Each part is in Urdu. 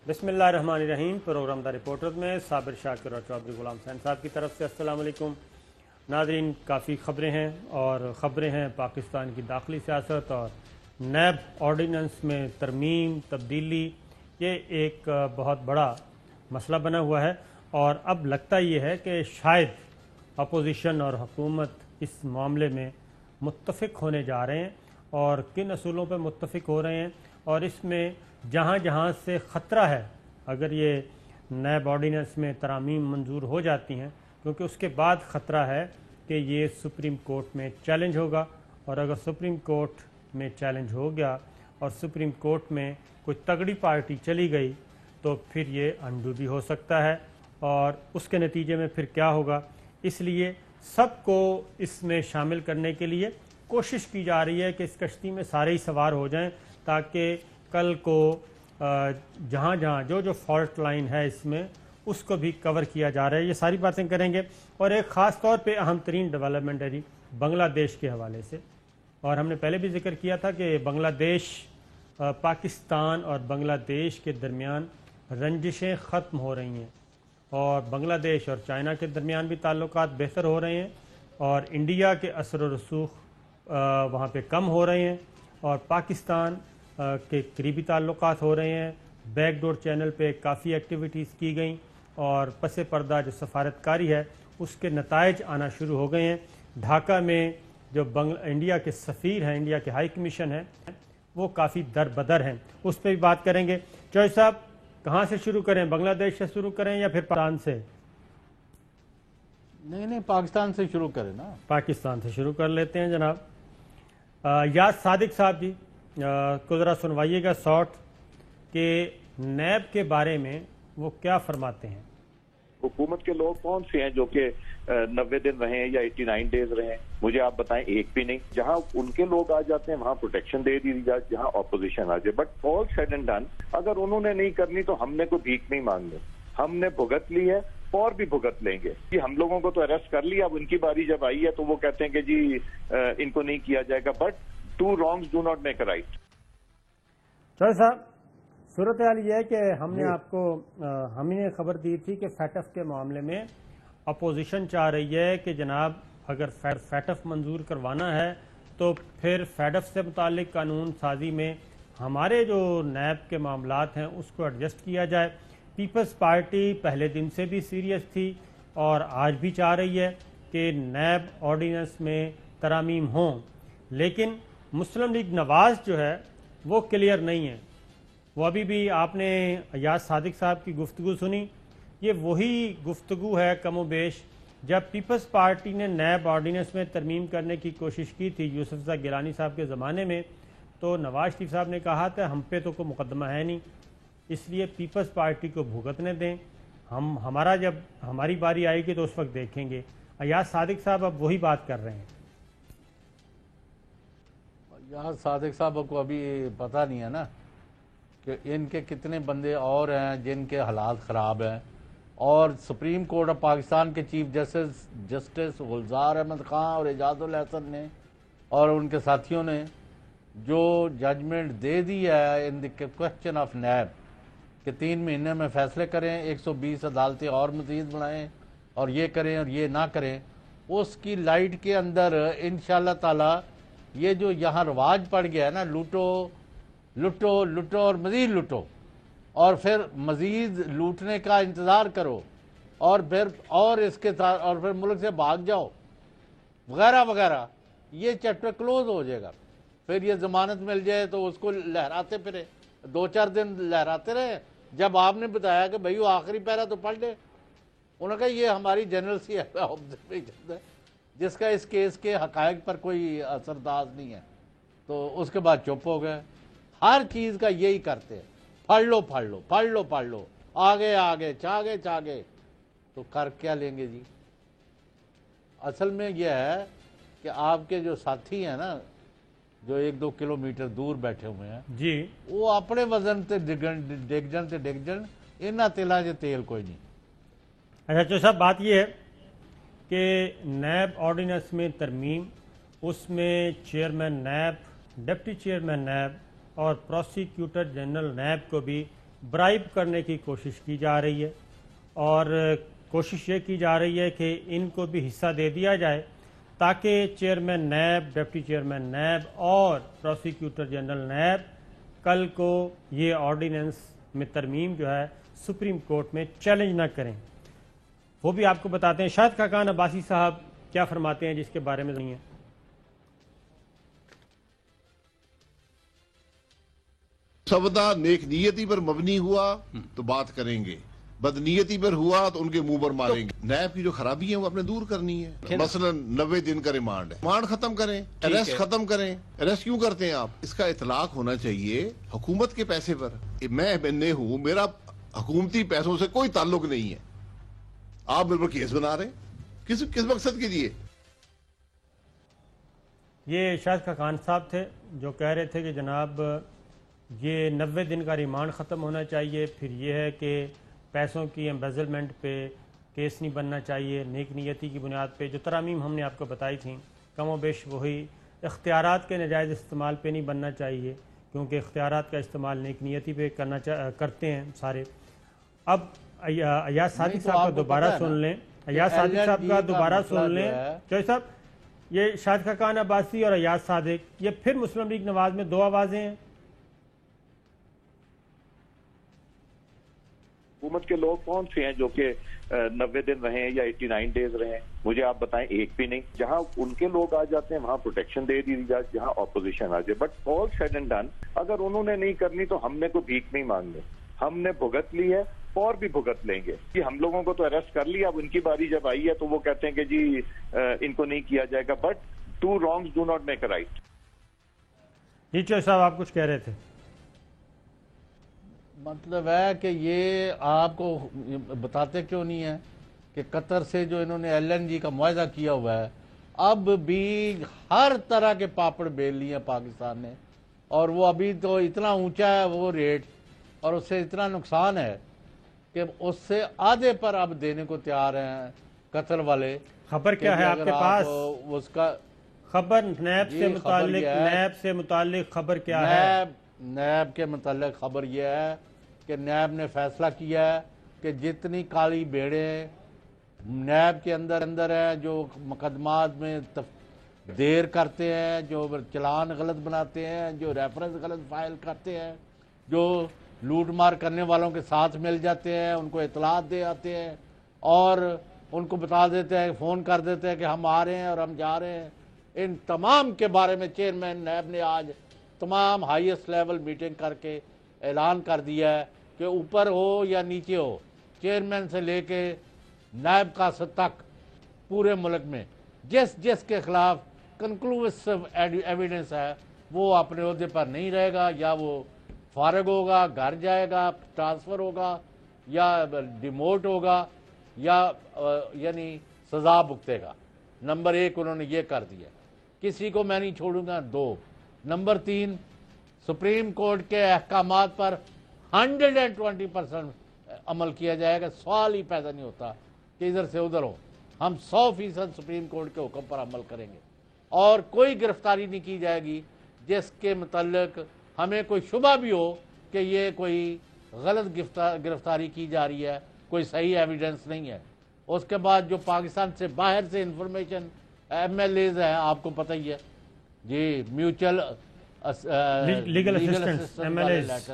بسم اللہ الرحمن الرحیم۔ پروگرام دا رپورٹر میں صابر شاکر اور چودھری غلام حسین صاحب کی طرف سے السلام علیکم ناظرین۔ کافی خبریں ہیں اور خبریں ہیں پاکستان کی داخلی سیاست اور نیب آرڈیننس میں ترمیم تبدیلی، یہ ایک بہت بڑا مسئلہ بنا ہوا ہے اور اب لگتا یہ ہے کہ شاید اپوزیشن اور حکومت اس معاملے میں متفق ہونے جا رہے ہیں اور کن اصولوں پہ متفق ہو رہے ہیں، اور اس میں جہاں جہاں سے خطرہ ہے اگر یہ نیب آرڈیننس میں ترامیم منظور ہو جاتی ہیں، کیونکہ اس کے بعد خطرہ ہے کہ یہ سپریم کورٹ میں چیلنج ہوگا، اور اگر سپریم کورٹ میں چیلنج ہو گیا اور سپریم کورٹ میں کوئی تگڑی پارٹی چلی گئی تو پھر یہ انڈو بھی ہو سکتا ہے، اور اس کے نتیجے میں پھر کیا ہوگا۔ اس لیے سب کو اس میں شامل کرنے کے لیے کوشش کی جا رہی ہے کہ اس کشتی میں سارے ہی سوار ہو جائیں، تاکہ کل کو جہاں جہاں جو فالٹ لائن ہے اس میں اس کو بھی کور کیا جا رہا ہے۔ یہ ساری باتیں کریں گے، اور ایک خاص طور پہ اہم ترین ڈیولپمنٹ ہے جی بنگلہ دیش کے حوالے سے، اور ہم نے پہلے بھی ذکر کیا تھا کہ بنگلہ دیش پاکستان اور بنگلہ دیش کے درمیان رنجشیں ختم ہو رہی ہیں، اور بنگلہ دیش اور چائنا کے درمیان بھی تعلقات بہتر ہو رہے ہیں، اور انڈیا کے اثر و رسوخ وہاں پہ کم ہو رہے ہیں، اور پاکستان کے قریبی تعلقات ہو رہے ہیں۔ بیک ڈور چینل پہ کافی ایکٹیویٹیز کی گئیں، اور پس پردہ جو سفارتکاری ہے اس کے نتائج آنا شروع ہو گئے ہیں۔ ڈھاکہ میں جو انڈیا کے سفیر ہیں، انڈیا کے ہائی کمیشن ہے، وہ کافی دربدر ہیں، اس پہ بھی بات کریں گے۔ چوہدری صاحب، کہاں سے شروع کریں؟ بنگلہ دیش سے شروع کریں یا پھر پاکستان سے؟ نہیں پاکستان سے شروع کریں نا۔ پاکستان سے شروع کر لیتے ہیں جناب۔ یاس صادق صاحب جی کو ذرا سنوائیے گا شارٹ کہ نیب کے بارے میں وہ کیا فرماتے ہیں۔ حکومت کے لوگ کون سے ہیں جو کہ 90 دن رہے ہیں یا 89 ڈیز رہے ہیں؟ مجھے آپ بتائیں، ایک بھی نہیں۔ جہاں ان کے لوگ آ جاتے ہیں وہاں پروٹیکشن دے دی جائے، جہاں اپوزیشن آ جائے۔ But all said and done, اگر انہوں نے نہیں کرنی تو ہم نے کوئی بھیک نہیں مانگنی، ہم نے بھگت لی ہے اور بھی بھگت لیں گے۔ جی ہم لوگوں کو تو اریسٹ کر لیا، اب ان کی باری جب آئی ہے تو وہ کہتے ہیں کہ جی ان کو نہیں کیا جائے گا، but two wrongs do not make a right. Chaudhry صاحب، صورتحال یہ ہے کہ ہم نے خبر دی تھی کہ فیٹف کے معاملے میں اپوزیشن چاہ رہی ہے کہ جناب اگر فیٹف منظور کروانا ہے تو پھر فیٹف سے متعلق قانون سازی میں ہمارے جو نیب کے معاملات ہیں اس کو ایڈجسٹ کیا جائے۔ پیپلز پارٹی پہلے دن سے بھی سیریس تھی اور آج بھی چاہ رہی ہے کہ نیب آرڈیننس میں ترامیم ہوں، لیکن مسلم لیگ نواز جو ہے وہ کلیئر نہیں ہے۔ وہ ابھی بھی آپ نے یاس صادق صاحب کی گفتگو سنی، یہ وہی گفتگو ہے کم و بیش جب پیپلز پارٹی نے نیب آرڈیننس میں ترمیم کرنے کی کوشش کی تھی یوسفزئی گیلانی صاحب کے زمانے میں، تو نواز شریف صاحب نے کہا تھا ہم پہ تو کوئی مقدمہ ہے نہیں، اس لیے پیپلز پارٹی کو بھگتنے دیں، جب ہماری باری آئے گی تو اس وقت دیکھیں گے۔ یاس صادق صاحب اب وہی بات کر رہے ہیں۔ یاس صادق صاحب کو ابھی پتہ نہیں ہے نا کہ ان کے کتنے بندے اور ہیں جن کے حالات خراب ہیں، اور سپریم کورٹ آف پاکستان کے چیف جسٹس گلزار احمد خان اور اعجاز الحسن نے اور ان کے ساتھیوں نے جو ججمنٹ دے دی ہے ان دی کوسچن آف نیب کہ 3 مہینے میں فیصلے کریں، 120 عدالتیں اور مزید بنائیں اور یہ کریں اور یہ نہ کریں، اس کی لائٹ کے اندر انشاءاللہ تعالی یہ جو یہاں رواج پڑ گیا ہے نا، لوٹو لوٹو لوٹو اور مزید لوٹو، اور پھر مزید لوٹنے کا انتظار کرو، اور پھر اور اس کے ساتھ اور پھر ملک سے بھاگ جاؤ وغیرہ وغیرہ، یہ چیپٹر کلوز ہو جائے گا۔ پھر یہ ضمانت مل جائے تو اس کو لہراتے پھرے، 2-4 دن لہراتے رہے، جب آپ نے بتایا کہ بھائی وہ آخری پیرا تو پڑھ لے، انہوں نے کہا یہ ہماری جنرل سی آبزرویشن ہے جس کا اس کیس کے حقائق پر کوئی اثر انداز نہیں ہے، تو اس کے بعد چپ ہو گئے۔ ہر چیز کا یہی کرتے ہیں، پڑھ لو پڑھ لو پڑھ لو پڑھ لو، آگے آگے چاگے چاگے، تو کر کیا لیں گے جی؟ اصل میں یہ ہے کہ آپ کے جو ساتھی ہیں نا جو 1-2 کلومیٹر دور بیٹھے ہوئے ہیں جی، وہ اپنے وزن تے ڈگ جن انہاں تیلاں چ تیل کوئی نہیں۔ اچھا چوہدری صاحب، بات یہ ہے کہ نیب آرڈیننس میں ترمیم، اس میں chairman NAB, deputy chairman NAB اور پروسیکیوٹر جنرل نیب کو بھی برائب کرنے کی کوشش کی جا رہی ہے، اور کوشش یہ کی جا رہی ہے کہ ان کو بھی حصہ دے دیا جائے تاکہ chairman NAB, deputy chairman NAB اور پروسیکیوٹر جنرل نیب کل کو یہ آرڈیننس میں ترمیم جو ہے سپریم کورٹ میں چیلنج نہ کریں۔ وہ بھی آپ کو بتاتے ہیں شاہد خاقان عباسی صاحب کیا فرماتے ہیں جس کے بارے میں نہیں ہے۔ سودا نیک نیتی پر مبنی ہوا تو بات کریں گے، بدنیتی پر ہوا تو ان کے منہ پر ماریں گے۔ نیب کی جو خرابی ہیں وہ اپنے دور کرنی ہے، مثلا 90 دن کا ریمانڈ ہے، ریمانڈ ختم کریں، اریسٹ ختم کریں۔ اریسٹ کیوں کرتے ہیں آپ؟ اس کا اطلاق ہونا چاہیے حکومت کے پیسے پر۔ میں بننے ہوں، میرا حکومتی پیسوں سے کوئی تعلق نہیں ہے، آپ میرے پر کیس بنا رہے ہیں، کس مقصد کے لیے؟ یہ شاہد خاقان صاحب تھے جو کہہ رہے تھے کہ جناب یہ 90 دن کا ریمانڈ ختم ہونا چاہیے، پھر یہ ہے کہ پیسوں کی ایمبیزلمنٹ پہ کیس نہیں بننا چاہیے، نیک نیتی کی بنیاد پہ۔ جو ترامیم ہم نے آپ کو بتائی تھیں کم و بیش وہی، اختیارات کے ناجائز استعمال پہ نہیں بننا چاہیے کیونکہ اختیارات کا استعمال نیک نیتی پہ کرتے ہیں سارے۔ اب ایاز صادق صاحب کا دوبارہ سن لیں، ایاز صادق صاحب کا دوبارہ سن لیں۔ چوہدری صاحب، یہ شاہد خاقان عباسی اور ایاز صادق، یہ پھر مسلم لیگ نواز میں دو آوازیں ہیں۔ حکومت کے لوگ کون سے ہیں جو کہ 90 دن رہے ہیں یا 89 ڈیز رہے ہیں؟ مجھے آپ بتائیں، ایک بھی نہیں۔ جہاں ان کے لوگ آ جاتے ہیں وہاں پروٹیکشن دے دی جائے، جہاں اپوزیشن آ جائے۔ But all said and done, اگر انہوں نے نہیں کرنی تو ہم نے کوئی بھیک نہیں مانگنی، ہم نے بھگت لی ہے اور بھی بھگت لیں گے۔ کہ ہم لوگوں کو تو اریسٹ کر لیا، اب ان کی باری جب آئی ہے تو وہ کہتے ہیں کہ جی ان کو نہیں کیا جائے گا، but two wrongs do not make a right. جی چوہدری صاحب، آپ کچھ کہہ رہے تھے۔ مطلب ہے کہ یہ آپ کو بتاتے کیوں نہیں ہیں کہ قطر سے جو انہوں نے LNG کا معاہدہ کیا ہوا ہے، اب بھی ہر طرح کے پاپڑ بیل لیے ہیں پاکستان نے، اور وہ ابھی تو اتنا اونچا ہے وہ ریٹ، اور اس سے اتنا نقصان ہے کہ اس سے آدھے پر اب دینے کو تیار ہیں قطر والے۔ خبر کیا ہے آپ کے پاس؟ اس کا خبر نیب سے متعلق، نیب سے متعلق خبر کیا ہے؟ نیب کے متعلق خبر یہ ہے کہ نیب نے فیصلہ کیا ہے کہ جتنی کالی بھیڑیں نیب کے اندر ہیں، جو مقدمات میں دیر کرتے ہیں، جو چلان غلط بناتے ہیں، جو ریفرنس غلط فائل کرتے ہیں، جو لوٹ مار کرنے والوں کے ساتھ مل جاتے ہیں، ان کو اطلاعات دے آتے ہیں اور ان کو بتا دیتے ہیں، فون کر دیتے ہیں کہ ہم آ رہے ہیں اور ہم جا رہے ہیں۔ ان تمام کے بارے میں چیئرمین نیب نے آج تمام ہائیسٹ لیول میٹنگ کر کے اعلان کر دیا ہے کہ اوپر ہو یا نیچے ہو، چیئرمین سے لے کے نائب قاصد تک پورے ملک میں جس کے خلاف کنکلوسو ایویڈنس ہے وہ اپنے عہدے پر نہیں رہے گا، یا وہ فارغ ہوگا، گھر جائے گا، ٹرانسفر ہوگا، یا ڈیموٹ ہوگا، یا یعنی سزا بھگتے گا۔ نمبر 1 انہوں نے یہ کر دیا، کسی کو میں نہیں چھوڑوں گا۔ 2، نمبر 3، سپریم کورٹ کے احکامات پر 120% عمل کیا جائے گا۔ سوال ہی پیدا نہیں ہوتا کہ ادھر سے ادھر ہو، ہم 100% سپریم کورٹ کے حکم پر عمل کریں گے، اور کوئی گرفتاری نہیں کی جائے گی جس کے متعلق ہمیں کوئی شبہ بھی ہو کہ یہ کوئی غلط گرفتاری کی جا رہی ہے، کوئی صحیح ایویڈنس نہیں ہے۔ اس کے بعد جو پاکستان سے باہر سے انفارمیشن MLAs ہیں، آپ کو پتہ ہی ہے جی، میوچل لیگل اسسٹنس MLAs،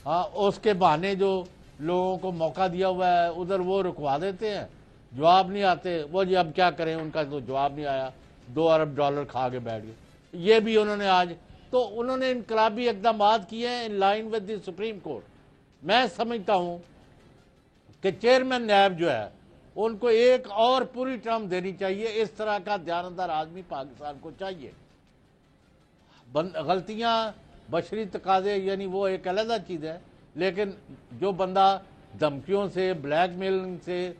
ہاں، اس کے بہانے جو لوگوں کو موقع دیا ہوا ہے ادھر وہ رکوا دیتے ہیں، جواب نہیں آتے، وہ جی اب کیا کریں، ان کا تو جواب نہیں آیا، $2 ارب کھا کے بیٹھ گئے۔ یہ بھی انہوں نے آج تو انہوں نے انقلابی اقدامات کیے ہیں in line with the supreme court. میں سمجھتا ہوں کہ چیئرمین نیب جو ہے ان کو ایک اور پوری ٹرم دینی چاہیے۔ اس طرح کا دیانتدار آدمی پاکستان کو چاہیے۔ غلطیاں بشری تقاضے یعنی وہ ایک علیحدہ چیز ہے، لیکن جو بندہ دھمکیوں سے، بلیک میلنگ سے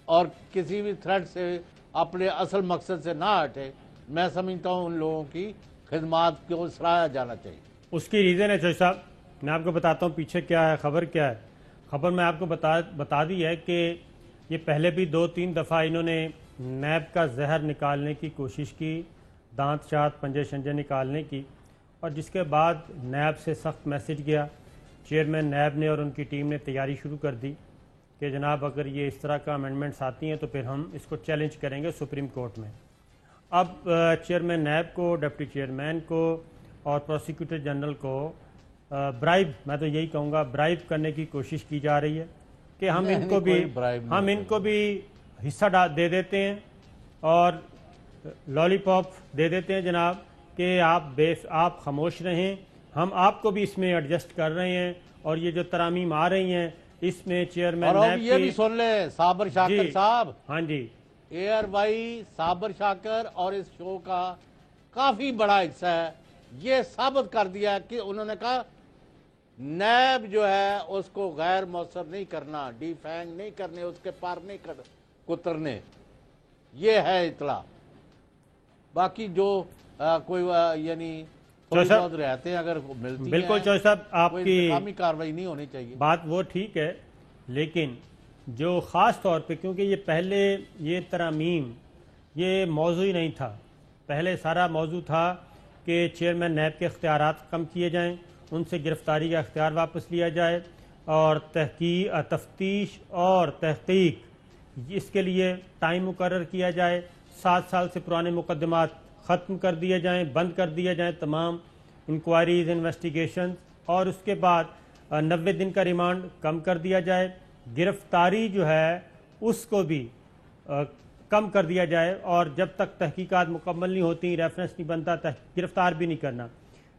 اور کسی بھی تھریٹ سے اپنے اصل مقصد سے نہ ہٹے، میں سمجھتا ہوں ان لوگوں کی خدمات کو سراہا جانا چاہیے۔ اس کی ریزن ہے چوہدری صاحب، میں آپ کو بتاتا ہوں پیچھے کیا ہے، خبر کیا ہے۔ خبر میں آپ کو بتا دی ہے کہ یہ پہلے بھی 2-3 دفعہ انہوں نے نیب کا زہر نکالنے کی کوشش کی، دانت شانت پنجے شنجے نکالنے کی، اور جس کے بعد نیب سے سخت میسج گیا، چیئرمین نیب نے اور ان کی ٹیم نے تیاری شروع کر دی کہ جناب اگر یہ اس طرح کا امینڈمنٹس آتی ہیں تو پھر ہم اس کو چیلنج کریں گے سپریم کورٹ میں۔ اب چیئرمین نیب کو، ڈپٹی چیئرمین کو اور پروسیکیوٹر جنرل کو برائب، میں تو یہی کہوں گا برائب کرنے کی کوشش کی جا رہی ہے کہ ہم ان کو بھی حصہ دے دیتے ہیں اور لالی پاپ دے دیتے ہیں جناب کہ آپ خاموش رہیں، ہم آپ کو بھی اس میں ایڈجسٹ کر رہے ہیں، اور یہ جو ترامیم آ رہی ہیں اس میں چیئرمین اور نیب یہ بھی سن لیں صابر شاکر صاحب، ہاں جی، ایئر وائی صابر شاکر اور اس شو کا کافی بڑا حصہ ہے، یہ ثابت کر دیا کہ انہوں نے کہا نیب جو ہے اس کو غیر مؤثر نہیں کرنا، ڈی فینگ نہیں کرنے، اس کے پار نہیں کترنے، یہ ہے اطلاع۔ باقی جو کوئی یعنی تھوڑی بہت رہتے ہیں اگر ملتی ہیں، بالکل چوہدری صاحب آپ کی انتقامی کاروائی نہیں ہونی چاہیے، بات وہ ٹھیک ہے، لیکن جو خاص طور پہ کیونکہ یہ پہلے یہ ترامیم یہ موضوع ہی نہیں تھا، پہلے سارا موضوع تھا کہ چیئرمین نیب کے اختیارات کم کیے جائیں، ان سے گرفتاری کا اختیار واپس لیا جائے اور تفتیش اور تحقیق اس کے لیے ٹائم مقرر کیا جائے، 7 سال سے پرانے مقدمات ختم کر دیے جائیں، بند کر دیے جائیں تمام انکوائریز انویسٹیگیشن، اور اس کے بعد 90 دن کا ریمانڈ کم کر دیا جائے، گرفتاری جو ہے اس کو بھی کم کر دیا جائے، اور جب تک تحقیقات مکمل نہیں ہوتی ریفرنس نہیں بنتا گرفتار بھی نہیں کرنا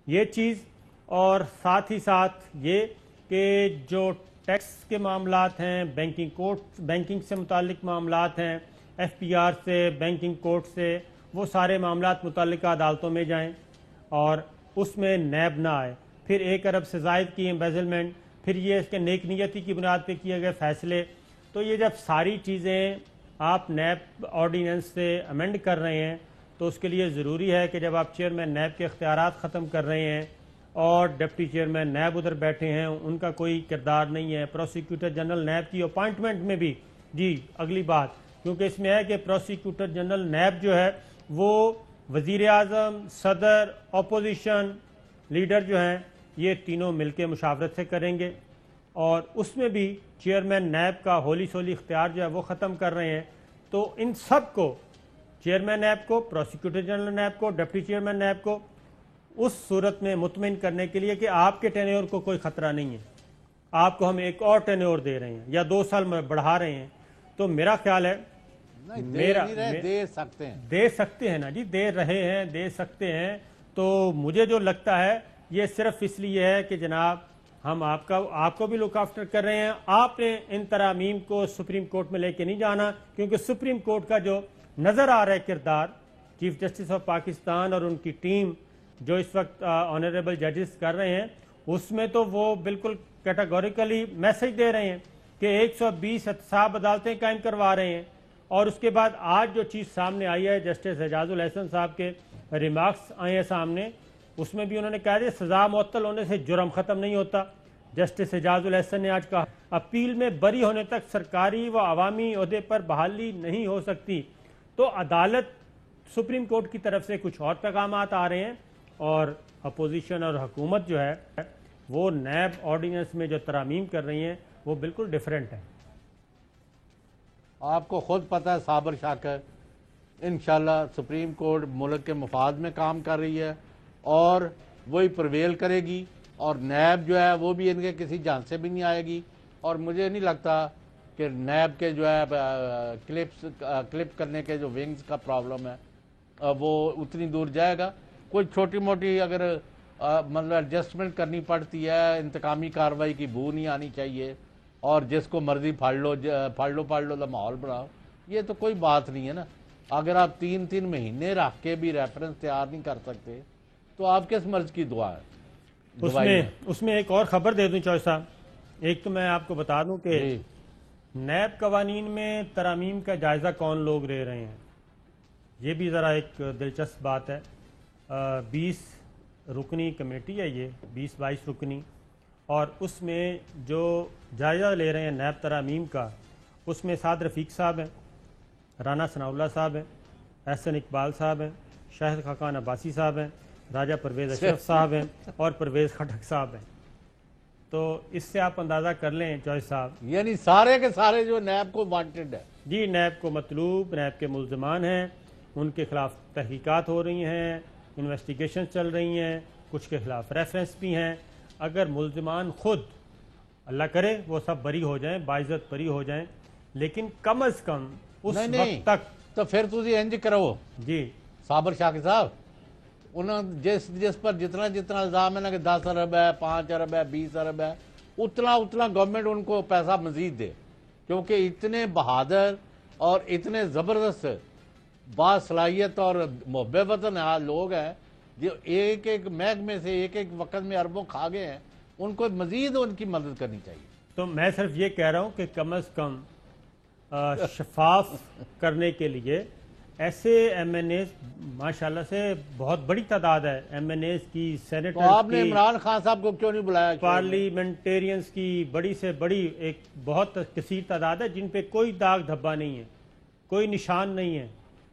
یہ چیز، اور ساتھ ہی ساتھ یہ کہ جو ٹیکس کے معاملات ہیں، بینکنگ سے متعلق معاملات ہیں، ایف پی آر سے، بینکنگ کورٹ سے، وہ سارے معاملات متعلقہ عدالتوں میں جائیں اور اس میں نیب نہ آئے۔ پھر 1 ارب سے زائد کی ایمبیزلمنٹ، پھر یہ اس کے نیک نیتی کی بنیاد پہ کیے گئے فیصلے، تو یہ جب ساری چیزیں آپ نیب آرڈیننس سے امینڈ کر رہے ہیں تو اس کے لیے ضروری ہے کہ جب آپ چیئرمین نیب کے اختیارات ختم کر رہے ہیں اور ڈپٹی چیئرمین نیب ادھر بیٹھے ہیں، ان کا کوئی کردار نہیں ہے، پروسیکیوٹر جنرل نیب کی اپائنٹمنٹ میں بھی جی اگلی بات، کیونکہ اس میں ہے کہ پروسیکیوٹر جنرل نیب جو ہے وہ وزیر اعظم، صدر، اپوزیشن لیڈر جو ہیں یہ تینوں مل کے مشاورت سے کریں گے، اور اس میں بھی چیئرمین نیب کا ہولی سولی اختیار جو ہے وہ ختم کر رہے ہیں۔ تو ان سب کو، چیئرمین نیب کو، پروسیکیوٹر جنرل نیب کو، ڈپٹی چیئرمین نیب کو، اس صورت میں مطمئن کرنے کے لیے کہ آپ کے ٹینیور کو کوئی خطرہ نہیں ہے، آپ کو ہم ایک اور ٹینیور دے رہے ہیں یا 2 سال میں بڑھا رہے ہیں، تو میرا خیال ہے دے سکتے ہیں نا جی، دے رہے ہیں، دے سکتے ہیں، تو مجھے جو لگتا ہے یہ صرف اس لیے ہے کہ جناب ہم آپ کو بھی لک آفٹر کر رہے ہیں، آپ نے ان ترامیم کو سپریم کورٹ میں لے کے نہیں جانا، کیونکہ سپریم کورٹ کا جو نظر آ رہا ہے کردار چیف جسٹس آف پاکستان اور ان کی ٹیم جو اس وقت آنریبل ججز کر رہے ہیں، اس میں تو وہ بالکل کیٹاگوریکلی میسج دے رہے ہیں کہ 120 احتساب عدالتیں قائم کروا رہے ہیں، اور اس کے بعد آج جو چیز سامنے آئی ہے جسٹس اعجاز الحسن صاحب کے ریمارکس آئے ہیں سامنے، اس میں بھی انہوں نے کہا کہ سزا معطل ہونے سے جرم ختم نہیں ہوتا۔ جسٹس اعجاز الحسن نے آج کہا اپیل میں بری ہونے تک سرکاری و عوامی عہدے پر بحالی نہیں ہو سکتی۔ تو عدالت سپریم کورٹ کی طرف سے کچھ اور پیغامات آ رہے ہیں، اور اپوزیشن اور حکومت جو ہے وہ نیب آرڈیننس میں جو ترامیم کر رہی ہیں وہ بالکل ڈیفرنٹ ہے۔ آپ کو خود پتہ ہے صابر شاکر انشاءاللہ سپریم کورٹ ملک کے مفاد میں کام کر رہی ہے اور وہی پرویل کرے گی، اور نیب جو ہے وہ بھی ان کے کسی جان سے بھی نہیں آئے گی، اور مجھے نہیں لگتا کہ نیب کے جو ہے کلپ کرنے کے جو ونگز کا پرابلم ہے وہ اتنی دور جائے گا۔ کوئی چھوٹی موٹی اگر مطلب ایڈجسٹمنٹ کرنی پڑتی ہے، انتقامی کارروائی کی بو نہیں آنی چاہیے، اور جس کو مرضی پھاڑ لو تو ماحول بناؤ، یہ تو کوئی بات نہیں ہے نا۔ اگر آپ 3 مہینے رکھ کے بھی ریفرنس تیار نہیں کر سکتے تو آپ کس مرض کی دعا ہے؟ اس میں ایک اور خبر دے دوں چوہدری صاحب، ایک تو میں آپ کو بتا دوں کہ نیب قوانین میں ترامیم کا جائزہ کون لوگ لے رہے ہیں، یہ بھی ذرا ایک دلچسپ بات ہے۔ 20 رکنی کمیٹی ہے، یہ 20-22 رکنی، اور اس میں جو جائزہ لے رہے ہیں نیب ترامیم کا، اس میں سعد رفیق صاحب ہیں، رانا ثناء اللہ صاحب ہیں، احسن اقبال صاحب ہیں، شاہد خاقان عباسی صاحب ہیں، راجہ پرویز اشرف صاحب ہیں، اور پرویز خٹک صاحب ہیں۔ تو اس سے آپ اندازہ کر لیں جوائز صاحب، یعنی سارے کے سارے جو نیب کو وانٹڈ ہے، جی نیب کو مطلوب، نیب کے ملزمان ہیں، ان کے خلاف تحقیقات ہو رہی ہیں، انویسٹیگیشن چل رہی ہیں، کچھ کے خلاف ریفرنس بھی ہیں. اگر ملزمان خود، اللہ کرے وہ سب بری ہو جائیں، باعزت بری ہو جائیں، لیکن کم از کم اس وقت تک تو پھر تھی انج کرو جی صابر شاکر صاحب، انہوں جس پر جتنا الزام ہے نا کہ 10 ارب ہے، 5 ارب ہے، 20 ارب ہے، اتنا گورنمنٹ ان کو پیسہ مزید دے، کیونکہ اتنے بہادر اور اتنے زبردست باصلاحیت اور محب وطن لوگ ہیں جو ایک محکمے سے ایک وقت میں اربوں کھا گئے ہیں، ان کو مزید ان کی مدد کرنی چاہیے. تو میں صرف یہ کہہ رہا ہوں کہ کم از کم شفاف کرنے کے لیے ایسے ایم این ایز، ماشاءاللہ سے بہت بڑی تعداد ہے ایم این ایز کی، تو سینیٹر آپ نے عمران خان صاحب کو کیوں نہیں بلایا؟ پارلیمنٹیرینز کی بڑی سے بڑی ایک بہت کثیر تعداد ہے جن پہ کوئی داغ دھبا نہیں ہے، کوئی نشان نہیں ہے.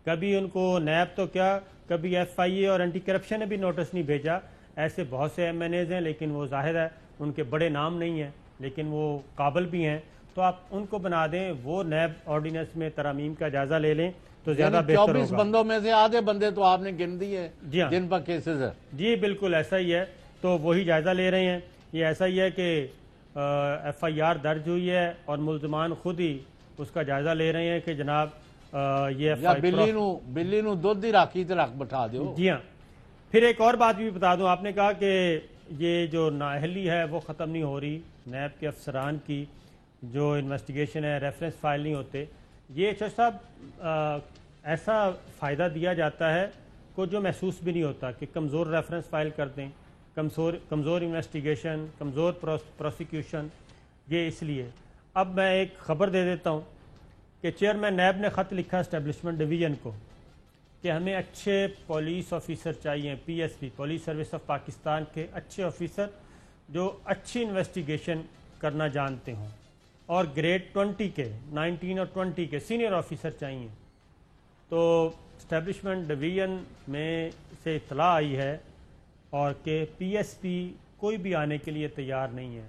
کبھی ان کو نیب تو کیا، کبھی ایف آئی اے اور اینٹی کرپشن نے بھی نوٹس نہیں بھیجا. ایسے بہت سے ایم این ایز ہیں، لیکن وہ ظاہر ہے ان کے بڑے نام نہیں ہیں، لیکن وہ قابل بھی ہیں. تو آپ ان کو بنا دیں، وہ نیب آرڈیننس میں ترامیم کا جائزہ لے لیں تو زیادہ بہتر ہوگا. 24 بندوں میں سے آدھے بندے تو آپ نے گن دیے جی ہاں، جن پر کیسز ہے. جی بالکل ایسا ہی ہے. تو وہی جائزہ لے رہے ہیں. یہ ایسا ہی ہے کہ ایف آئی آر درج ہوئی ہے اور ملزمان خود ہی اس کا جائزہ لے رہے ہیں کہ جناب یہ یا بلی نو دودھ ہی راکھی تے رکھ بٹھا دیو. جی ہاں. پھر ایک اور بات بھی بتا دوں، آپ نے کہا کہ یہ جو نااہلی ہے وہ ختم نہیں ہو رہی، نیب کے افسران کی جو انویسٹیگیشن ہے، ریفرنس فائل نہیں ہوتے. یہ چچ صاحب ایسا فائدہ دیا جاتا ہے کو جو محسوس بھی نہیں ہوتا کہ کمزور ریفرنس فائل کر دیں، کمزور انویسٹیگیشن، کمزور پروسیکیوشن. یہ اس لیے اب میں ایک خبر دے دیتا ہوں کہ چیئرمین نیب نے خط لکھا اسٹیبلشمنٹ ڈویژن کو کہ ہمیں اچھے پولیس آفیسر چاہیے، P S P, police service of Pakistan کے اچھے آفیسر جو اچھی انویسٹیگیشن کرنا جانتے ہوں، اور گریڈ 20 کے، 19 اور 20 کے سینئر آفیسر چاہیے. تو اسٹیبلشمنٹ ڈویژن میں سے اطلاع آئی ہے اور کہ پی ایس پی کوئی بھی آنے کے لیے تیار نہیں ہے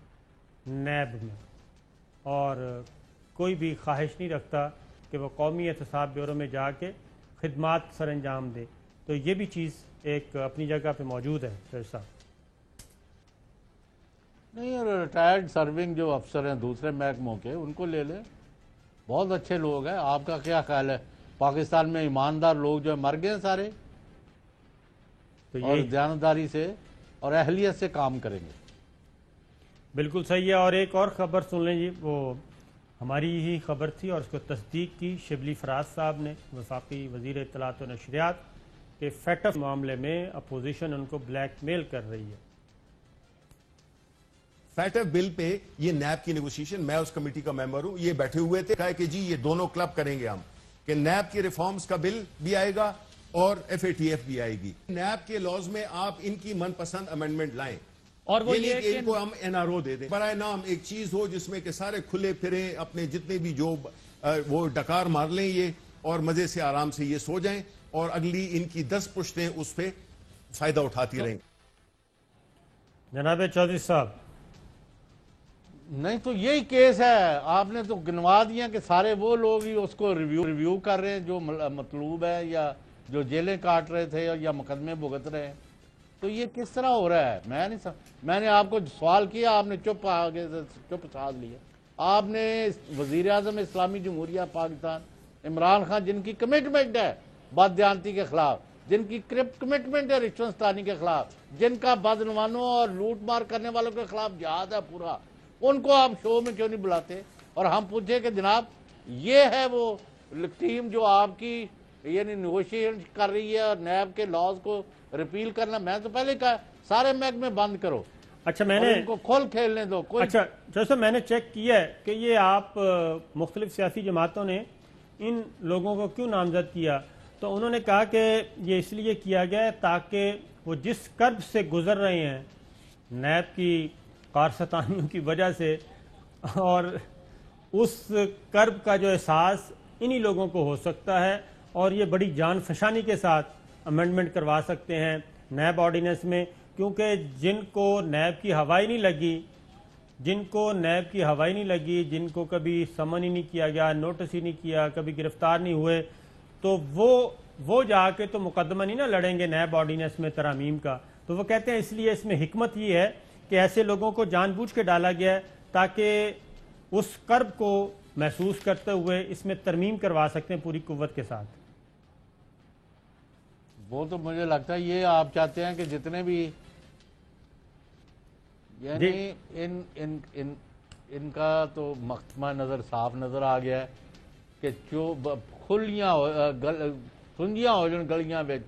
نیب میں، اور کوئی بھی خواہش نہیں رکھتا کہ وہ قومی احتساب بیورو میں جا کے خدمات سر انجام دے. تو یہ بھی چیز ایک اپنی جگہ پہ موجود ہے. صاحب نہیں، اور ریٹائرڈ سرونگ جو افسر ہیں دوسرے محکموں کے، ان کو لے لیں، بہت اچھے لوگ ہیں. آپ کا کیا خیال ہے؟ پاکستان میں ایماندار لوگ جو مر گئے ہیں سارے، تو اور یہ دیانتداری سے اور اہلیت سے کام کریں گے. بالکل صحیح ہے. اور ایک اور خبر سن لیں جی، وہ ہماری ہی خبر تھی اور اس کو تصدیق کی شبلی فراز صاحب نے، وفاقی وزیر اطلاعات و نشریات، کہ فیٹف معاملے میں اپوزیشن ان کو بلیک میل کر رہی ہے. فیٹف بل پہ یہ نیب کی نیگوشیشن، میں اس کمیٹی کا ممبر ہوں، یہ بیٹھے ہوئے تھے، کہا کہ جی یہ دونوں کلب کریں گے ہم، کہ نیب کی ریفارمز کا بل بھی آئے گا اور ایف اے ٹی ایف بھی آئے گی. نیب کے لاز میں آپ ان کی من پسند امینڈمنٹ لائیں، اور وہ یہ کہ ان کو ہم این آر او دے دیں. برائے نام ایک چیز ہو جس میں کہ سارے کھلے پھریں، اپنے جتنے بھی جو وہ ڈکار مار لیں یہ، اور مزے سے آرام سے یہ سو جائیں، اور اگلی ان کی 10 پشتیں اس پہ فائدہ اٹھاتی رہیں. جناب چودھری صاحب، نہیں تو یہی کیس ہے. آپ نے تو گنوا دیا کہ سارے وہ لوگ ہی اس کو ریویو کر رہے ہیں جو مطلوب ہے، یا جو جیلیں کاٹ رہے تھے یا مقدمے بھگت رہے ہیں. تو یہ کس طرح ہو رہا ہے؟ میں نے آپ کو سوال کیا، آپ نے چپ ساتھ لیا. آپ نے وزیر اعظم اسلامی جمہوریہ پاکستان عمران خان، جن کی کمٹمنٹ ہے بددیانتی کے خلاف، جن کی کمٹمنٹ ہے رشوت ستانی کے خلاف، جن کا بدعنوانوں اور لوٹ مار کرنے والوں کے خلاف جہاد ہے پورا، ان کو آپ شو میں کیوں نہیں بلاتے؟ اور ہم پوچھے کہ جناب یہ ہے وہ ٹیم جو آپ کی یعنی نیگوشیشن کر رہی ہے اور نیب کے لاز کو ریپیل کرنا. میں تو پہلے کہا سارے محکمے بند کرو. اچھا میں نے ان کو کھول کھیلنے دو. اچھا جیسے میں نے چیک کیا ہے کہ یہ آپ مختلف سیاسی جماعتوں نے ان لوگوں کو کیوں نامزد کیا، تو انہوں نے کہا کہ یہ اس لیے کیا گیا ہے تاکہ وہ جس کرب سے گزر رہے ہیں نیب کی کارستانیوں کی وجہ سے، اور اس کرب کا جو احساس انہی لوگوں کو ہو سکتا ہے، اور یہ بڑی جان فشانی کے ساتھ امینڈمنٹ کروا سکتے ہیں نیب آرڈیننس میں. کیونکہ جن کو نیب کی ہوا ہی نہیں لگی جن کو نیب کی ہوا ہی نہیں لگی، جن کو کبھی سمن ہی نہیں کیا گیا، نوٹس ہی نہیں کیا، کبھی گرفتار نہیں ہوئے، تو وہ جا کے تو مقدمہ نہیں نہ لڑیں گے نیب آرڈیننس میں ترامیم کا. تو وہ کہتے ہیں اس لیے اس میں حکمت یہ ہے کہ ایسے لوگوں کو جان بوجھ کے ڈالا گیا ہے تاکہ اس کرب کو محسوس کرتے ہوئے اس میں ترمیم کروا سکتے ہیں پوری قوت کے ساتھ. وہ تو مجھے لگتا ہے یہ آپ چاہتے ہیں کہ جتنے بھی یعنی ان کا تو مقدمہ نظر صاف نظر آ گیا ہے کہ کھلیاں سنجیاں ہو جن گلیاں بچ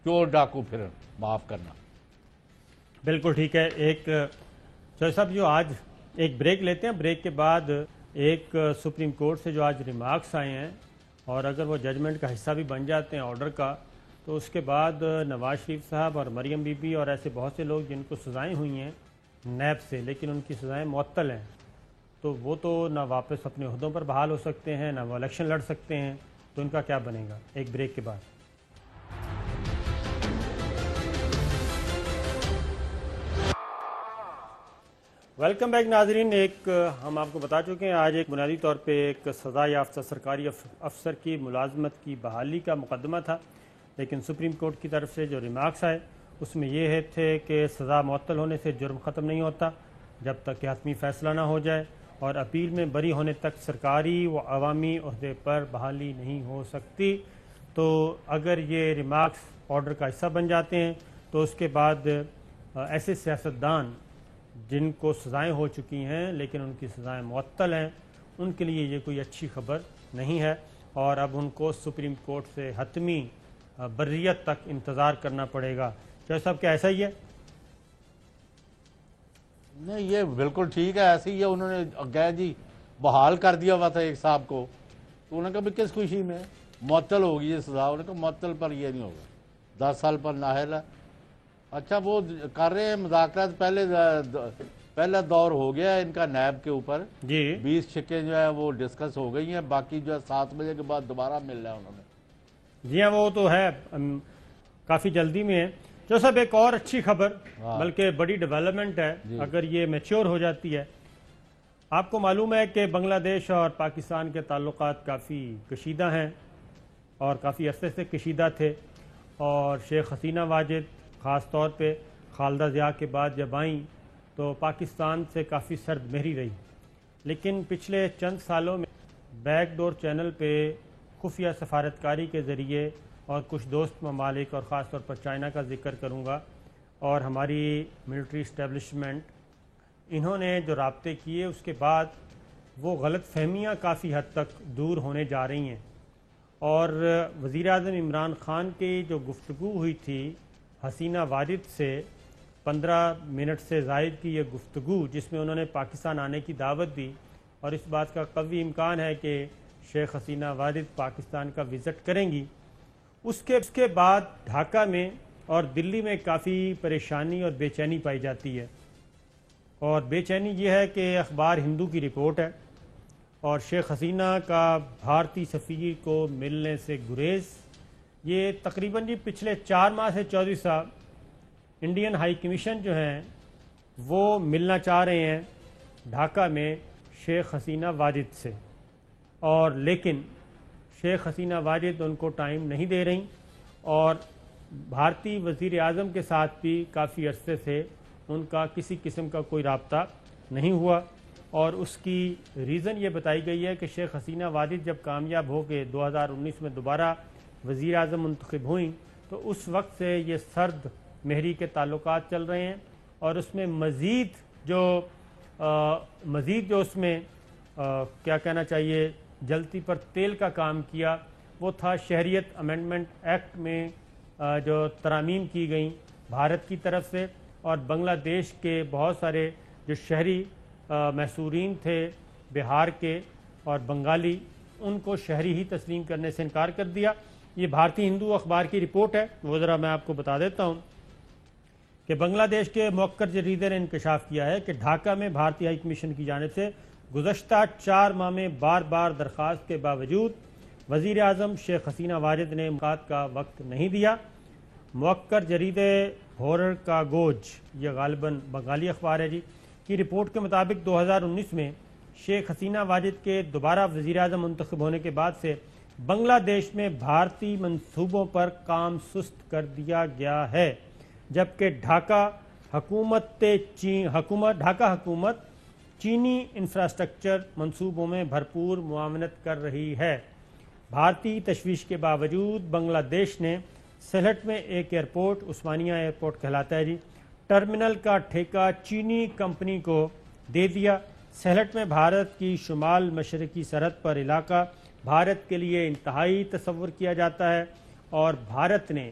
چور ڈاکو پھرن. معاف کرنا. بالکل ٹھیک ہے. ایک چوہدری صاحب جو آج ایک بریک لیتے ہیں، بریک کے بعد ایک سپریم کورٹ سے جو آج ریمارکس آئے ہیں اور اگر وہ ججمنٹ کا حصہ بھی بن جاتے ہیں آرڈر کا، تو اس کے بعد نواز شریف صاحب اور مریم بی بی اور ایسے بہت سے لوگ جن کو سزائیں ہوئی ہیں نیب سے لیکن ان کی سزائیں معطل ہیں، تو وہ تو نہ واپس اپنے عہدوں پر بحال ہو سکتے ہیں، نہ وہ الیکشن لڑ سکتے ہیں. تو ان کا کیا بنے گا؟ ایک بریک کے بعد. ویلکم بیک ناظرین. ایک ہم آپ کو بتا چکے ہیں آج ایک بنیادی طور پہ ایک سزا یافتہ سرکاری افسر کی ملازمت کی بحالی کا مقدمہ تھا، لیکن سپریم کورٹ کی طرف سے جو ریمارکس آئے اس میں یہ تھے کہ سزا معطل ہونے سے جرم ختم نہیں ہوتا جب تک کہ حتمی فیصلہ نہ ہو جائے، اور اپیل میں بری ہونے تک سرکاری و عوامی عہدے پر بحالی نہیں ہو سکتی. تو اگر یہ ریمارکس آرڈر کا حصہ بن جاتے ہیں تو اس کے بعد ایسے سیاستدان جن کو سزائیں ہو چکی ہیں لیکن ان کی سزائیں معطل ہیں، ان کے لیے یہ کوئی اچھی خبر نہیں ہے، اور اب ان کو سپریم کورٹ سے حتمی بریت تک انتظار کرنا پڑے گا. چوہدری صاحب کیا ایسا ہی ہے؟ نہیں، یہ بالکل ٹھیک ہے. ایسے ہی ہے. انہوں نے کہا جی بحال کر دیا ہوا تھا ایک صاحب کو، تو انہوں نے کہا بھی کس خوشی میں معطل ہوگی یہ سزا. انہوں نے کہا معطل پر یہ نہیں ہوگا، 10 سال پر نااہل ہے. اچھا وہ کر رہے ہیں مذاکرات. پہلا دور ہو گیا ان کا نیب کے اوپر جی 20 شکیں جو ہے وہ ڈسکس ہو گئی ہیں. باقی جو ہے 7 بجے کے بعد دوبارہ مل رہا ہے انہوں نے. جی ہاں، وہ تو ہے، کافی جلدی میں ہے. جو صاحب ایک اور اچھی خبر بلکہ بڑی ڈیولپمنٹ ہے اگر یہ میچور ہو جاتی ہے. آپ کو معلوم ہے کہ بنگلہ دیش اور پاکستان کے تعلقات کافی کشیدہ ہیں اور کافی عرصے سے کشیدہ تھے، اور شیخ حسینہ واجد خاص طور پہ خالدہ ضیاء کے بعد جب آئیں تو پاکستان سے کافی سرد مہری رہی. لیکن پچھلے چند سالوں میں بیک ڈور چینل پہ خفیہ سفارتکاری کے ذریعے اور کچھ دوست ممالک اور خاص طور پر چائنا کا ذکر کروں گا اور ہماری ملٹری اسٹیبلشمنٹ، انہوں نے جو رابطے کیے اس کے بعد وہ غلط فہمیاں کافی حد تک دور ہونے جا رہی ہیں. اور وزیر اعظم عمران خان کی جو گفتگو ہوئی تھی حسینہ واجد سے 15 منٹ سے زائد کی یہ گفتگو جس میں انہوں نے پاکستان آنے کی دعوت دی، اور اس بات کا قوی امکان ہے کہ شیخ حسینہ واجد پاکستان کا وزٹ کریں گی. اس کے بعد ڈھاکہ میں اور دلی میں کافی پریشانی اور بے چینی پائی جاتی ہے، اور بے چینی یہ ہے کہ اخبار ہندو کی رپورٹ ہے اور شیخ حسینہ کا بھارتی سفیر کو ملنے سے گریز. یہ تقریباً پچھلے 4 ماہ سے چودھری صاحب انڈین ہائی کمیشن جو ہیں وہ ملنا چاہ رہے ہیں ڈھاکہ میں شیخ حسینہ واجد سے، اور لیکن شیخ حسینہ واجد ان کو ٹائم نہیں دے رہی، اور بھارتی وزیر اعظم کے ساتھ بھی کافی عرصے سے ان کا کسی قسم کا کوئی رابطہ نہیں ہوا. اور اس کی ریزن یہ بتائی گئی ہے کہ شیخ حسینہ واجد جب کامیاب ہو کے 2019 میں دوبارہ وزیر اعظم منتخب ہوئیں تو اس وقت سے یہ سرد مہری کے تعلقات چل رہے ہیں، اور اس میں مزید جو اس میں کیا کہنا چاہیے جلتی پر تیل کا کام کیا وہ تھا شہریت امینڈمنٹ ایکٹ میں جو ترامیم کی گئیں بھارت کی طرف سے، اور بنگلہ دیش کے بہت سارے جو شہری محصورین تھے بہار کے اور بنگالی، ان کو شہری ہی تسلیم کرنے سے انکار کر دیا. یہ بھارتی ہندو اخبار کی رپورٹ ہے، وہ ذرا میں آپ کو بتا دیتا ہوں کہ بنگلہ دیش کے موقر جریدے نے انکشاف کیا ہے کہ ڈھاکہ میں بھارتی ہائی کمیشن کی جانب سے گزشتہ 4 ماہ میں بار بار درخواست کے باوجود وزیر اعظم شیخ حسینہ واجد نے ملاقات کا وقت نہیں دیا. موقر جریدے بھورر کا گوج، یہ غالباً بنگالی اخبار ہے جی، کی رپورٹ کے مطابق 2019 میں شیخ حسینہ واجد کے دوبارہ وزیر اعظم منتخب ہونے کے بعد سے بنگلہ دیش میں بھارتی منصوبوں پر کام سست کر دیا گیا ہے، جبکہ ڈھاکہ حکومت چینی انفراسٹرکچر منصوبوں میں بھرپور معاونت کر رہی ہے۔ بھارتی تشویش کے باوجود بنگلہ دیش نے سلہٹ میں ایک ایئرپورٹ، عثمانیہ ایئرپورٹ کہلاتا ہے ٹرمینل کا ٹھیکہ چینی کمپنی کو دے دیا۔ سلہٹ میں بھارت کی شمال مشرقی سرحد پر علاقہ بھارت کے لیے انتہائی تصور کیا جاتا ہے، اور بھارت نے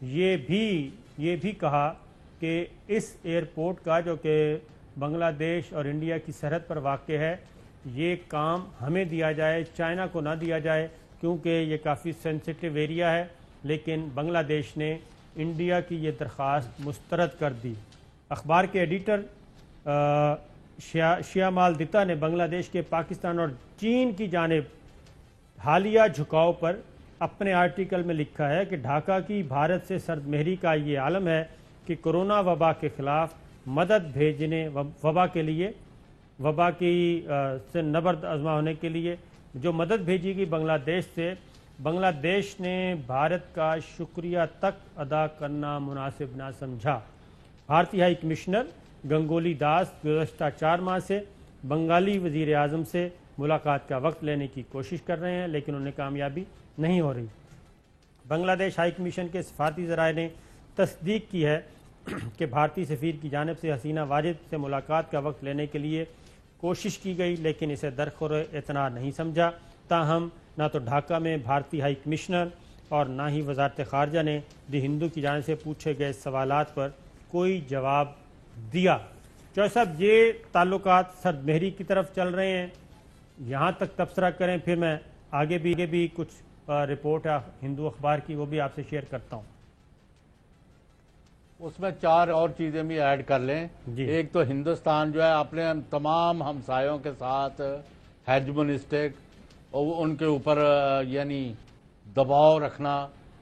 یہ بھی کہا کہ اس ایئرپورٹ کا جو کہ بنگلہ دیش اور انڈیا کی سرحد پر واقع ہے، یہ کام ہمیں دیا جائے، چائنا کو نہ دیا جائے، کیونکہ یہ کافی سینسیٹیو ایریا ہے۔ لیکن بنگلہ دیش نے انڈیا کی یہ درخواست مسترد کر دی۔ اخبار کے ایڈیٹر شیامال دتا نے بنگلہ دیش کے پاکستان اور چین کی جانب حالیہ جھکاؤ پر اپنے آرٹیکل میں لکھا ہے کہ ڈھاکہ کی بھارت سے سرد مہری کا یہ عالم ہے کہ کورونا وبا کے خلاف مدد بھیجنے، وبا کی سے نبرد آزما ہونے کے لیے جو مدد بھیجی گئی بنگلہ دیش سے، بنگلہ دیش نے بھارت کا شکریہ تک ادا کرنا مناسب نہ سمجھا۔ بھارتی ہائی کمشنر گنگولی داس گزشتہ 4 ماہ سے بنگالی وزیر اعظم سے ملاقات کا وقت لینے کی کوشش کر رہے ہیں، لیکن انہیں کامیابی نہیں ہو رہی۔ بنگلہ دیش ہائی کمیشن کے سفارتی ذرائع نے تصدیق کی ہے کہ بھارتی سفیر کی جانب سے حسینہ واجد سے ملاقات کا وقت لینے کے لیے کوشش کی گئی، لیکن اسے درخور اعتنا نہیں سمجھا۔ تاہم نہ تو ڈھاکہ میں بھارتی ہائی کمشنر اور نہ ہی وزارت خارجہ نے دی ہندو کی جانب سے پوچھے گئے سوالات پر کوئی جواب دیا۔ چوہے صاحب، یہ تعلقات سرد مہری کی طرف چل رہے ہیں، یہاں تک تبصرہ کریں، پھر میں آگے بھی کچھ رپورٹ ہے ہندو اخبار کی، وہ بھی آپ سے شیئر کرتا ہوں۔ اس میں 4 اور چیزیں بھی ایڈ کر لیں۔ ایک تو ہندوستان جو ہے اپنے تمام ہمسایوں کے ساتھ ہیجمونسٹک اور ان کے اوپر یعنی دباؤ رکھنا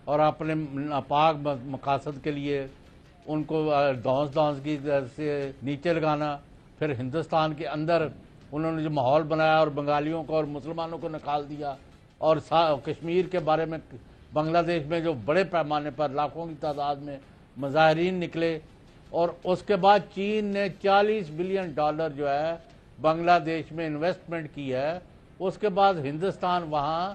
اور اپنے ناپاک مقاصد کے لیے ان کو دھونس کی سے نیچے لگانا، پھر ہندوستان کے اندر انہوں نے جو ماحول بنایا اور بنگالیوں کو اور مسلمانوں کو نکال دیا، اور کشمیر کے بارے میں بنگلہ دیش میں جو بڑے پیمانے پر لاکھوں کی تعداد میں مظاہرین نکلے، اور اس کے بعد چین نے $40 بلین جو ہے بنگلہ دیش میں انویسٹمنٹ کی ہے۔ اس کے بعد ہندوستان وہاں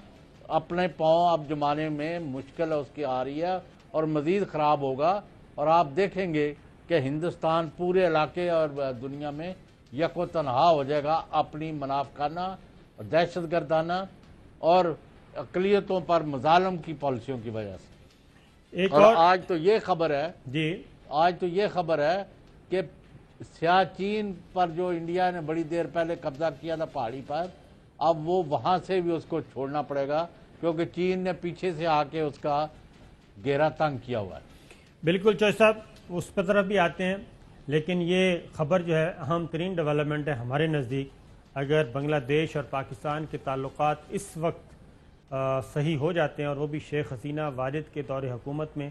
اپنے پاؤں اب جمانے میں مشکل اس کی آ رہی ہے اور مزید خراب ہوگا، اور آپ دیکھیں گے کہ ہندوستان پورے علاقے اور دنیا میں یک و تنہا ہو جائے گا اپنی منافقانہ، دہشت گردانہ اور اقلیتوں پر مظالم کی پالیسیوں کی وجہ سے۔ اور آج تو یہ خبر ہے کہ سیاچین پر جو انڈیا نے بڑی دیر پہلے قبضہ کیا تھا پہاڑی پر، اب وہ وہاں سے بھی اس کو چھوڑنا پڑے گا، کیونکہ چین نے پیچھے سے آ کے اس کا گھیرا تنگ کیا ہوا ہے۔ بالکل چوہے صاحب، اس پر طرف بھی آتے ہیں، لیکن یہ خبر جو ہے اہم ترین ڈیولپمنٹ ہے ہمارے نزدیک۔ اگر بنگلہ دیش اور پاکستان کے تعلقات اس وقت صحیح ہو جاتے ہیں، اور وہ بھی شیخ حسینہ واجد کے دور حکومت میں،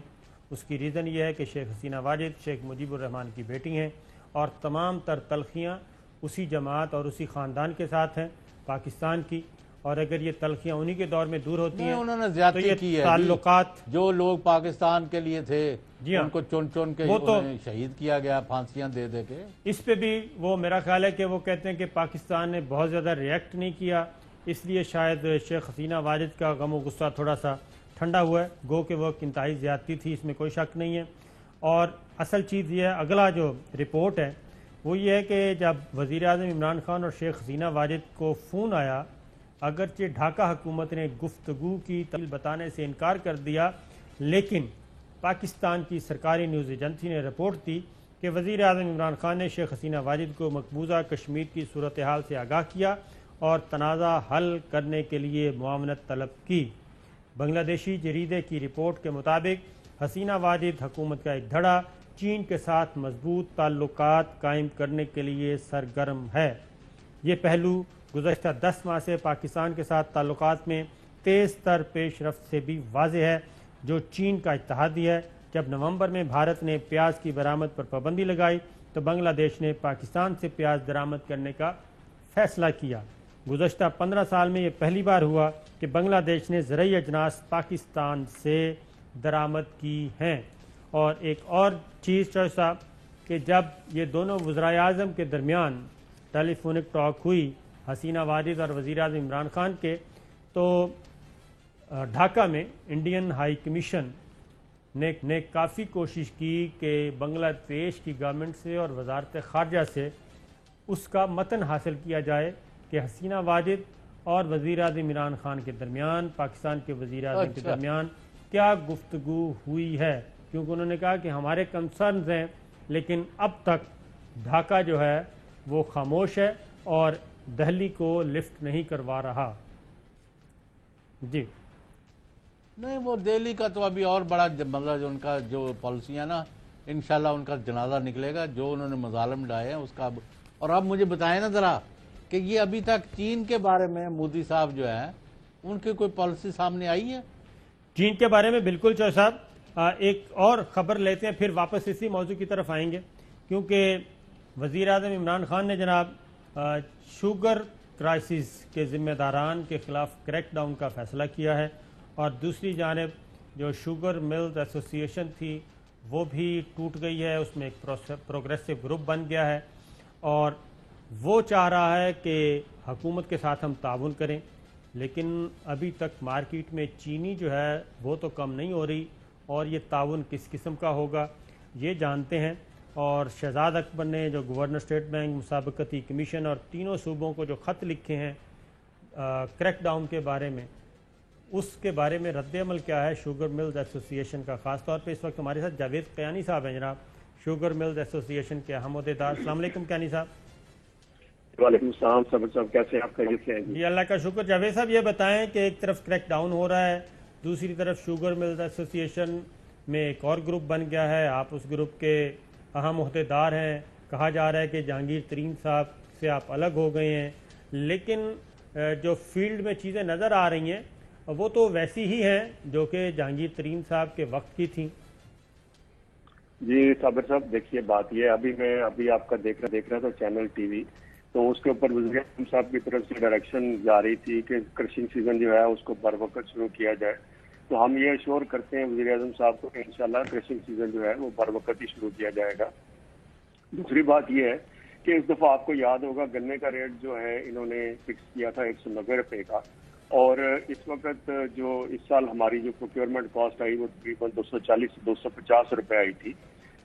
اس کی ریزن یہ ہے کہ شیخ حسینہ واجد شیخ مجیب الرحمان کی بیٹی ہیں، اور تمام تر تلخیاں اسی جماعت اور اسی خاندان کے ساتھ ہیں پاکستان کی، اور اگر یہ تلخیاں انہی کے دور میں دور ہوتی ہیں انہوں نے زیادتی کی ہے، تعلقات جو لوگ پاکستان کے لیے تھے ان کو چن کے شہید کیا گیا، پھانسیاں دے کے۔ اس پہ بھی وہ میرا خیال ہے کہ وہ کہتے ہیں کہ پاکستان نے بہت زیادہ ریئیکٹ نہیں کیا، اس لیے شاید شیخ حسینہ واجد کا غم و غصہ تھوڑا سا ٹھنڈا ہوا ہے، گو کہ وہ انتہائی زیادتی تھی، اس میں کوئی شک نہیں ہے۔ اور اصل چیز یہ ہے، اگلا جو رپورٹ ہے وہ یہ ہے کہ جب وزیر اعظم عمران خان اور شیخ حسینہ واجد کو فون آیا، اگرچہ ڈھاکہ حکومت نے گفتگو کی تفصیل بتانے سے انکار کر دیا، لیکن پاکستان کی سرکاری نیوز ایجنسی نے رپورٹ دی کہ وزیر اعظم عمران خان نے شیخ حسینہ واجد کو مقبوضہ کشمیر کی صورتحال سے آگاہ کیا اور تنازع حل کرنے کے لیے معاونت طلب کی۔ بنگلہ دیشی جریدے کی رپورٹ کے مطابق حسینہ واجد حکومت کا ایک دھڑا چین کے ساتھ مضبوط تعلقات قائم کرنے کے لیے سرگرم ہے۔ یہ پہلو گزشتہ 10 ماہ سے پاکستان کے ساتھ تعلقات میں تیز تر پیش رفت سے بھی واضح ہے، جو چین کا اتحادی ہے۔ جب نومبر میں بھارت نے پیاز کی برآمد پر پابندی لگائی تو بنگلہ دیش نے پاکستان سے پیاز درآمد کرنے کا فیصلہ کیا۔ گزشتہ 15 سال میں یہ پہلی بار ہوا کہ بنگلہ دیش نے زرعی اجناس پاکستان سے درآمد کی ہیں۔ اور ایک اور چیز چوہے صاحب کہ جب یہ دونوں وزرائے اعظم کے درمیان ٹیلی فونک ٹاک ہوئی حسینہ واجد اور وزیر اعظم عمران خان کے، تو ڈھاکہ میں انڈین ہائی کمیشن نے کافی کوشش کی کہ بنگلہ دیش کی گورنمنٹ سے اور وزارت خارجہ سے اس کا متن حاصل کیا جائے کہ حسینہ واجد اور وزیر اعظم عمران خان کے درمیان، پاکستان کے وزیر اعظم کے درمیان کیا گفتگو ہوئی ہے، کیونکہ انہوں نے کہا کہ ہمارے کنسرنز ہیں، لیکن اب تک ڈھاکہ جو ہے وہ خاموش ہے اور دہلی کو لفٹ نہیں کروا رہا۔ جی نہیں، وہ دہلی کا تو ابھی اور بڑا مطلب جو ان کا جو پالیسیاں نا، انشاءاللہ ان کا جنازہ نکلے گا، جو انہوں نے مظالم ڈائے ہیں اس کا۔ اور اب مجھے بتائیں نا ذرا کہ یہ ابھی تک چین کے بارے میں مودی صاحب جو ہیں ان کی کوئی پالیسی سامنے آئی ہے؟ چین کے بارے میں بالکل چوہے صاحب ایک اور خبر لیتے ہیں، پھر واپس اسی موضوع کی طرف آئیں گے، کیونکہ وزیر اعظم عمران خان نے جناب شوگر کرائسس کے ذمہ داران کے خلاف کریک ڈاؤن کا فیصلہ کیا ہے، اور دوسری جانب جو شوگر ملز ایسوسی ایشن تھی وہ بھی ٹوٹ گئی ہے، اس میں ایک پروگریسو گروپ بن گیا ہے، اور وہ چاہ رہا ہے کہ حکومت کے ساتھ ہم تعاون کریں، لیکن ابھی تک مارکیٹ میں چینی جو ہے وہ تو کم نہیں ہو رہی، اور یہ تعاون کس قسم کا ہوگا یہ جانتے ہیں۔ اور شہزاد اکبر نے جو گورنر اسٹیٹ بینک، مسابقتی کمیشن اور تینوں صوبوں کو جو خط لکھے ہیں کریک ڈاؤن کے بارے میں، اس کے بارے میں رد عمل کیا ہے شوگر ملز ایسوسی ایشن کا؟ خاص طور پہ اس وقت ہمارے ساتھ جاوید قیانی صاحب ہیں جناب، شوگر ملز ایسوسی ایشن کے اہم عہدیدار۔ السلام علیکم قیانی صاحب۔ وعلیکم السلام صبر صاحب، کیسے ہیں آپ؟ خیریت سے ہیں جی اللہ کا شکر۔ جاوید صاحب یہ بتائیں کہ ایک طرف کریک ڈاؤن ہو رہا ہے، دوسری طرف شوگر ملز ایسوسی ایشن میں ایک اور گروپ بن گیا ہے، آپ اس گروپ کے اہم عہدیدار ہیں، کہا جا رہا ہے کہ جہانگیر ترین صاحب سے آپ الگ ہو گئے ہیں، لیکن جو فیلڈ میں چیزیں نظر آ رہی ہیں وہ تو ویسی ہی ہیں جو کہ جہانگیر ترین صاحب کے وقت کی تھیں۔ جی صابر صاحب، دیکھیے بات یہ ہے، ابھی آپ کا دیکھ رہا تھا چینل ٹی وی، تو اس کے اوپر وزیر اعظم صاحب کی طرف سے ڈائریکشن جاری تھی کہ کرشنگ سیزن جو ہے اس کو بر وقت شروع کیا جائے، تو ہم یہ اشور کرتے ہیں وزیر اعظم صاحب کو کہ انشاءاللہ کرشنگ سیزن جو ہے وہ بر وقت ہی شروع کیا جائے گا۔ دوسری بات یہ ہے کہ اس دفعہ آپ کو یاد ہوگا گنے کا ریٹ جو ہے انہوں نے فکس کیا تھا 190 روپے کا، اور اس وقت جو اس سال ہماری جو پروکیورمنٹ کاسٹ آئی وہ تقریباً 240 سے 250 روپے آئی تھی۔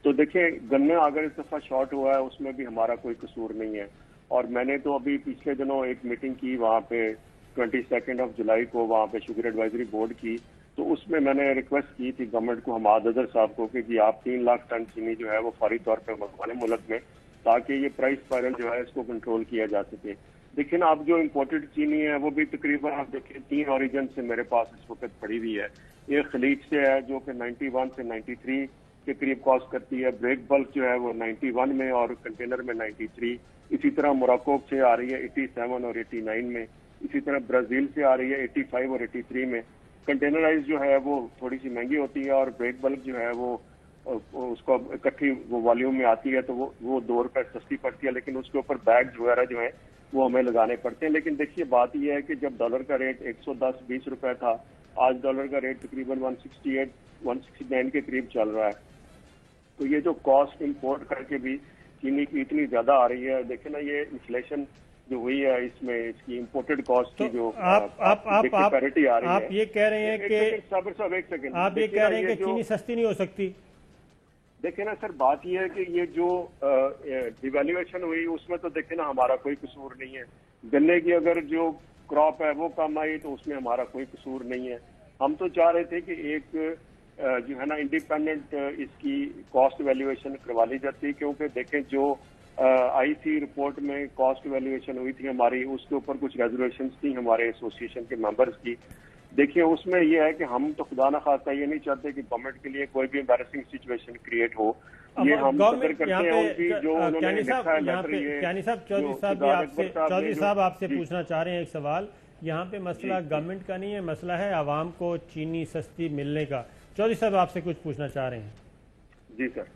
تو دیکھیں گنا اگر اس دفعہ شارٹ ہوا ہے اس میں بھی ہمارا کوئی قصور نہیں ہے، اور میں نے تو ابھی پچھلے دنوں ایک میٹنگ کی وہاں پہ 22 جولائی کو وہاں پہ شوگر ایڈوائزری بورڈ کی، تو اس میں نے ریکویسٹ کی تھی گورنمنٹ کو، حماد اظہر صاحب کو، کہ جی آپ 3 لاکھ ٹن چینی جو ہے وہ فوری طور پہ منگوائیں ملک میں، تاکہ یہ پرائس اسپائرل جو ہے اس کو کنٹرول کیا جا سکے۔ لیکن اب جو امپورٹڈ چینی ہے وہ بھی تقریباً آپ دیکھیں 3 اوریجن سے میرے پاس اس وقت پڑی ہوئی ہے۔ یہ خلیج سے ہے جو کہ 91 سے 93 کے قریب کاسٹ کرتی ہے، بریک بلک جو ہے وہ 91 میں اور کنٹینر میں 93، اسی طرح موراکو سے آ رہی ہے 87 اور 89 میں، اسی طرح برازیل سے آ رہی ہے 85 اور 83 میں۔ کنٹینرائز جو ہے وہ تھوڑی سی مہنگی ہوتی ہے، اور بریک بلک جو ہے وہ اس کو اکٹھی وہ والیوم میں آتی ہے تو وہ 2 روپے سستی پڑتی ہے، لیکن اس کے اوپر بیگز وغیرہ جو ہیں وہ ہمیں لگانے پڑتے ہیں۔ لیکن دیکھیے بات یہ ہے کہ جب ڈالر کا ریٹ 110-20 روپے تھا، آج ڈالر کا ریٹ تقریباً 168-169 کے قریب چل رہا ہے، تو یہ جو کاسٹ امپورٹ کر کے بھی چینی کی اتنی زیادہ آ رہی ہے، دیکھیں نا یہ انفلیشن جو ہوئی ہے اس میں اس کی امپورٹڈ کاسٹ کی جو پیرٹی آ رہی ہے۔ آپ یہ کہہ رہے ہیں کہ صابر صاحب ایک سیکنڈ، آپ یہ کہہ رہے ہیں کہ چینی سستی نہیں ہو سکتی؟ دیکھیں نا سر، بات یہ ہے کہ یہ جو ڈیویلیویشن ہوئی اس میں تو دیکھیں نا ہمارا کوئی قصور نہیں ہے، گنے کی اگر جو کراپ ہے وہ کم آئی تو اس میں ہمارا کوئی قصور نہیں ہے۔ ہم تو چاہ رہے تھے کہ ایک جو ہے نا انڈیپینڈنٹ اس کی کاسٹ ویلیویشن کروا لی جاتی، کیونکہ دیکھیں جو آئی تھی رپورٹ میں کاسٹ ویلیویشن ہوئی تھی ہماری، اس کے اوپر کچھ ریزرویشنز تھیں ہمارے ایسوسی ایشن کے ممبرز کی۔ دیکھیے اس میں یہ ہے کہ ہم تو خدا نہ خواستہ یہ نہیں چاہتے کہ گورنمنٹ کے لیے کوئی بھی امبیرسنگ سچویشن کریٹ ہو، یہ ہم قدر کرتے ہیں ان کی جو انہوں نے لکھا ہے لیٹر۔ کیانی صاحب، چودھری صاحب آپ سے پوچھنا چاہ رہے ہیں ایک سوال، یہاں پہ مسئلہ گورنمنٹ کا نہیں ہے، مسئلہ ہے عوام کو چینی سستی ملنے کا۔ چودھری صاحب آپ سے کچھ پوچھنا چاہ رہے ہیں؟ جی سر۔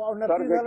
29